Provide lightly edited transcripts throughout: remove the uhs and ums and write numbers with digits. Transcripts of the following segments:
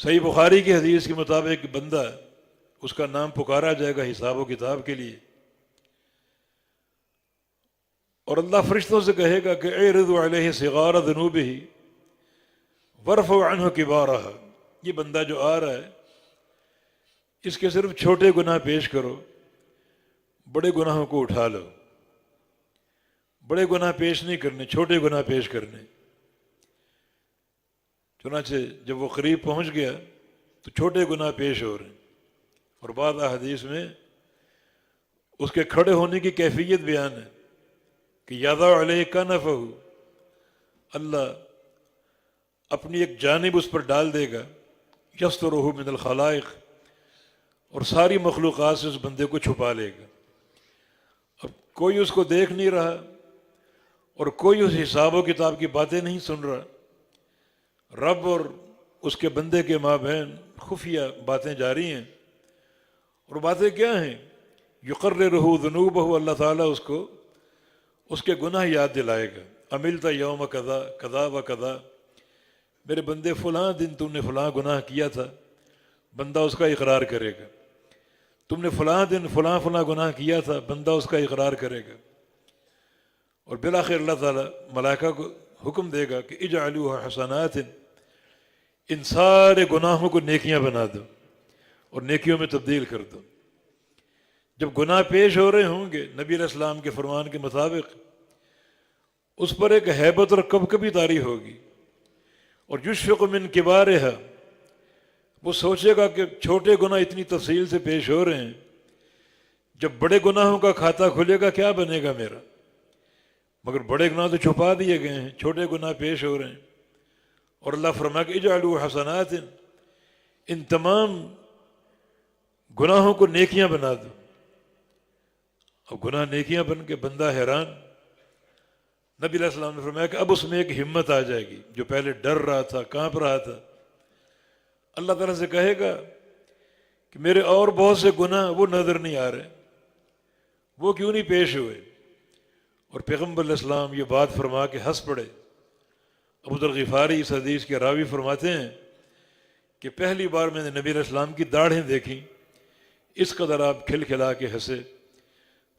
صحیح بخاری کی حدیث کے مطابق بندہ اس کا نام پکارا جائے گا حساب و کتاب کے لیے، اور اللہ فرشتوں سے کہے گا کہ اعرضوا علیہ صغار ذنوبہ وارفعوا عنہ کبارہ، یہ بندہ جو آ رہا ہے اس کے صرف چھوٹے گناہ پیش کرو، بڑے گناہوں کو اٹھا لو۔ بڑے گناہ پیش نہیں کرنے، چھوٹے گناہ پیش کرنے۔ چنانچہ جب وہ قریب پہنچ گیا تو چھوٹے گناہ پیش ہو رہے ہیں، اور بعض احادیث میں اس کے کھڑے ہونے کی کیفیت بیان ہے کہ یضع علیہ کنفہ، اللہ اپنی ایک جانب اس پر ڈال دے گا، یسترہ من الخلائق، اور ساری مخلوقات سے اس بندے کو چھپا لے گا۔ اب کوئی اس کو دیکھ نہیں رہا اور کوئی اس حساب و کتاب کی باتیں نہیں سن رہا، رب اور اس کے بندے کے مابین خفیہ باتیں جاری ہیں۔ اور باتیں کیا ہیں؟ یقررہ ذنوبہ، اللہ تعالیٰ اس کو اس کے گناہ یاد دلائے گا۔ عملت یوم کذا کذا و کذا، میرے بندے فلاں دن تم نے فلاں گناہ کیا تھا، بندہ اس کا اقرار کرے گا۔ تم نے فلاں دن فلاں فلاں گناہ کیا تھا، بندہ اس کا اقرار کرے گا۔ اور بالآخر اللہ تعالیٰ ملائکہ کو حکم دے گا کہ اجعلوها حسنات، ان سارے گناہوں کو نیکیاں بنا دو اور نیکیوں میں تبدیل کر دو۔ جب گناہ پیش ہو رہے ہوں گے نبی علیہ السلام کے فرمان کے مطابق، اس پر ایک ہیبت اور کبکبی طاری ہوگی، اور یشفق من کبارہا، وہ سوچے گا کہ چھوٹے گناہ اتنی تفصیل سے پیش ہو رہے ہیں، جب بڑے گناہوں کا کھاتہ کھلے گا کیا بنے گا میرا؟ مگر بڑے گناہ تو چھپا دیے گئے ہیں، چھوٹے گناہ پیش ہو رہے ہیں۔ اور اللہ فرمایا کہ اجعلوا حسنات، ان تمام گناہوں کو نیکیاں بنا دو۔ اب گناہ نیکیاں بن کے بندہ حیران۔ نبی علیہ السلام نے فرمایا کہ اب اس میں ایک ہمت آ جائے گی، جو پہلے ڈر رہا تھا، کانپ رہا تھا، اللہ تعالیٰ سے کہے گا کہ میرے اور بہت سے گناہ وہ نظر نہیں آ رہے، وہ کیوں نہیں پیش ہوئے؟ اور پیغمبر علیہ السلام یہ بات فرما کے ہنس پڑے۔ ابو ذر غفاری اس حدیث کے راوی فرماتے ہیں کہ پہلی بار میں نے نبی علیہ السلام کی داڑھیں دیکھیں، اس قدر آپ کھل کھلا کے ہنسے،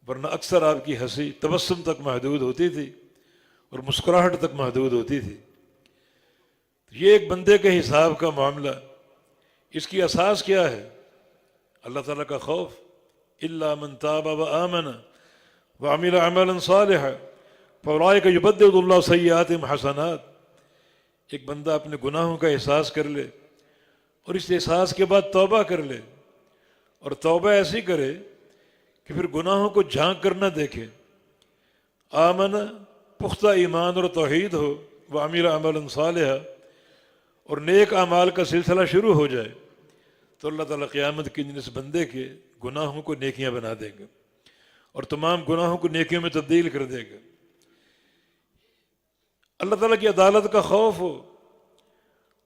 ورنہ اکثر آپ کی ہنسی تبسم تک محدود ہوتی تھی اور مسکراہٹ تک محدود ہوتی تھی۔ یہ ایک بندے کے حساب کا معاملہ، اس کی اساس کیا ہے؟ اللہ تعالیٰ کا خوف۔ الا من تاب وآمن وعمل عملا صالحا فاولئک یبدل اللہ سیئاتہم حسنات۔ ایک بندہ اپنے گناہوں کا احساس کر لے اور اس احساس کے بعد توبہ کر لے، اور توبہ ایسی کرے کہ پھر گناہوں کو جھانک کر نہ دیکھے، آمن، پختہ ایمان اور توحید ہو، وعمل عملا صالحا، اور نیک اعمال کا سلسلہ شروع ہو جائے، تو اللہ تعالیٰ قیامت کے دن اس بندے کے گناہوں کو نیکیاں بنا دیں گے اور تمام گناہوں کو نیکیوں میں تبدیل کر دے گا۔ اللہ تعالیٰ کی عدالت کا خوف ہو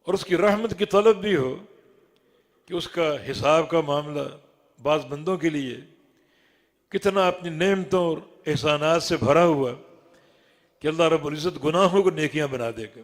اور اس کی رحمت کی طلب بھی ہو کہ اس کا حساب کا معاملہ بعض بندوں کے لیے کتنا اپنی نعمتوں اور احسانات سے بھرا ہوا کہ اللہ رب العزت گناہوں کو نیکیاں بنا دے گا۔